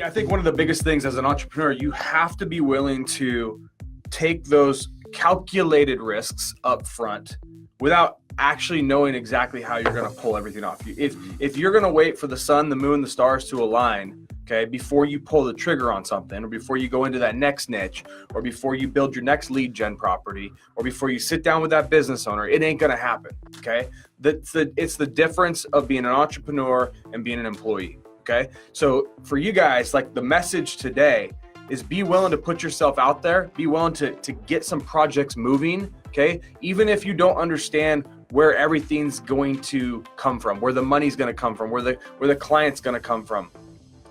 Yeah, I think one of the biggest things as an entrepreneur, you have to be willing to take those calculated risks up front without actually knowing exactly how you're going to pull everything off. If you're going to wait for the sun, the moon, the stars to align, okay, before you pull the trigger on something, or before you go into that next niche, or before you build your next lead gen property, or before you sit down with that business owner, it ain't going to happen. Okay. It's the difference of being an entrepreneur and being an employee. Okay. So for you guys, like the message today is be willing to put yourself out there, be willing to get some projects moving. Okay. Even if you don't understand where everything's going to come from, where the money's going to come from, where the client's going to come from.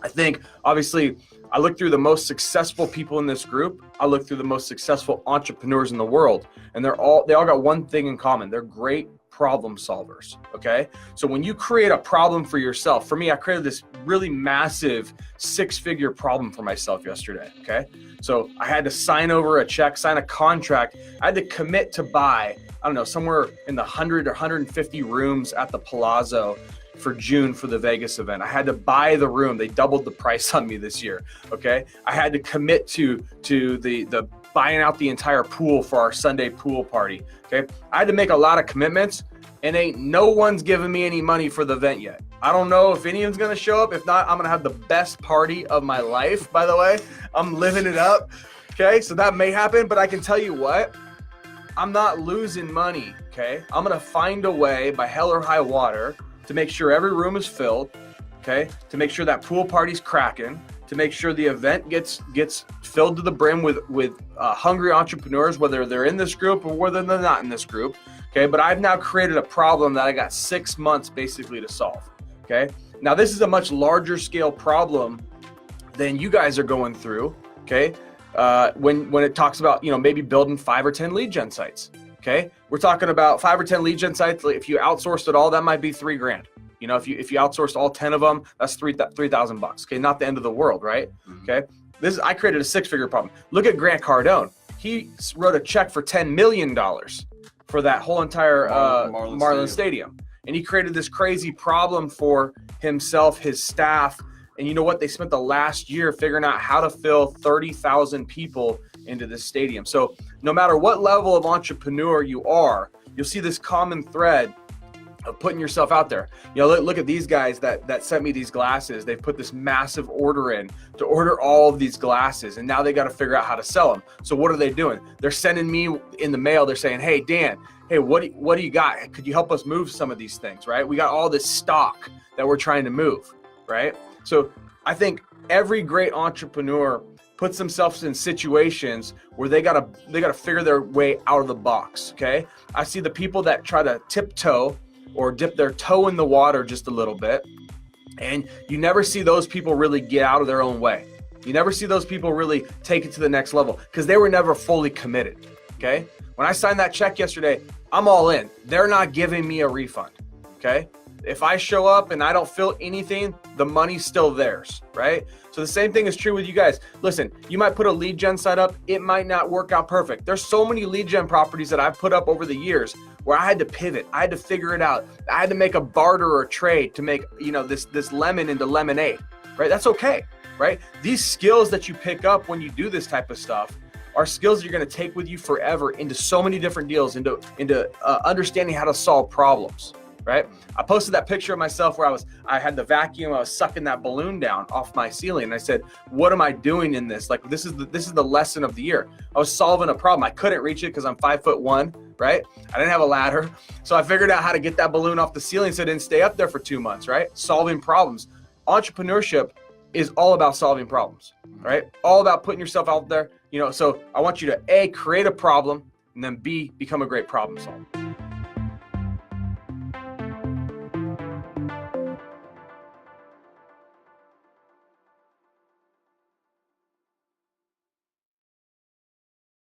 I think obviously I look through the most successful people in this group. I look through the most successful entrepreneurs in the world, and they all got one thing in common. They're great problem solvers. Okay. So when you create a problem for yourself, for me, I created this really massive 6-figure problem for myself yesterday. Okay. So I had to sign over a check, sign a contract. I had to commit to buy, I don't know, somewhere in the 100 or 150 rooms at the Palazzo for June for the Vegas event. I had to buy the room. They doubled the price on me this year. Okay. I had to commit to the buying out the entire pool for our Sunday pool party. Okay. I had to make a lot of commitments, and ain't no one's giving me any money for the event yet. I don't know if anyone's going to show up. If not, I'm going to have the best party of my life, by the way. I'm living it up. Okay. So that may happen, but I can tell you what, I'm not losing money. Okay. I'm going to find a way by hell or high water to make sure every room is filled, okay? To make sure that pool party's cracking, to make sure the event gets filled to the brim with hungry entrepreneurs, whether they're in this group or whether they're not in this group, okay? But I've now created a problem that I got 6 months basically to solve, okay? Now this is a much larger scale problem than you guys are going through, okay? When it talks about, maybe building 5 or 10 lead gen sites. Okay, we're talking about 5 or 10 lead gen sites. If you outsourced it all, that might be $3,000. If you outsourced all 10 of them, that's $3,000. Okay, not the end of the world, right? Mm-hmm. Okay, I created a 6-figure problem. Look at Grant Cardone. He wrote a check for $10 million for that whole entire Marlin Stadium, and he created this crazy problem for himself, his staff, and you know what? They spent the last year figuring out how to fill 30,000 people into this stadium. So no matter what level of entrepreneur you are, you'll see this common thread of putting yourself out there. Look at these guys that sent me these glasses. They've put this massive order in to order all of these glasses, and now they got to figure out how to sell them. So what are they doing? They're sending me in the mail. They're saying, "Hey, Dan, hey, what do you got? Could you help us move some of these things?" Right? We got all this stock that we're trying to move, right? So I think every great entrepreneur puts themselves in situations where they gotta figure their way out of the box. Okay, I see the people that try to tiptoe or dip their toe in the water just a little bit, and you never see those people really get out of their own way. You never see those people really take it to the next level because they were never fully committed. Okay, when I signed that check yesterday, I'm all in. They're not giving me a refund. Okay, if I show up and I don't feel anything, the money's still theirs, right? So the same thing is true with you guys. Listen, you might put a lead gen site up. It might not work out perfect. There's so many lead gen properties that I've put up over the years where I had to pivot. I had to figure it out. I had to make a barter or a trade to make, this lemon into lemonade, right? That's okay, right? These skills that you pick up when you do this type of stuff are skills you're going to take with you forever into so many different deals, into understanding how to solve problems. Right? I posted that picture of myself where I had the vacuum, I was sucking that balloon down off my ceiling. And I said, what am I doing in this? Like, this is the lesson of the year. I was solving a problem. I couldn't reach it because I'm 5'1", right? I didn't have a ladder. So I figured out how to get that balloon off the ceiling so it didn't stay up there for 2 months, right? Solving problems. Entrepreneurship is all about solving problems, right? All about putting yourself out there. So I want you to A, create a problem, and then B, become a great problem solver.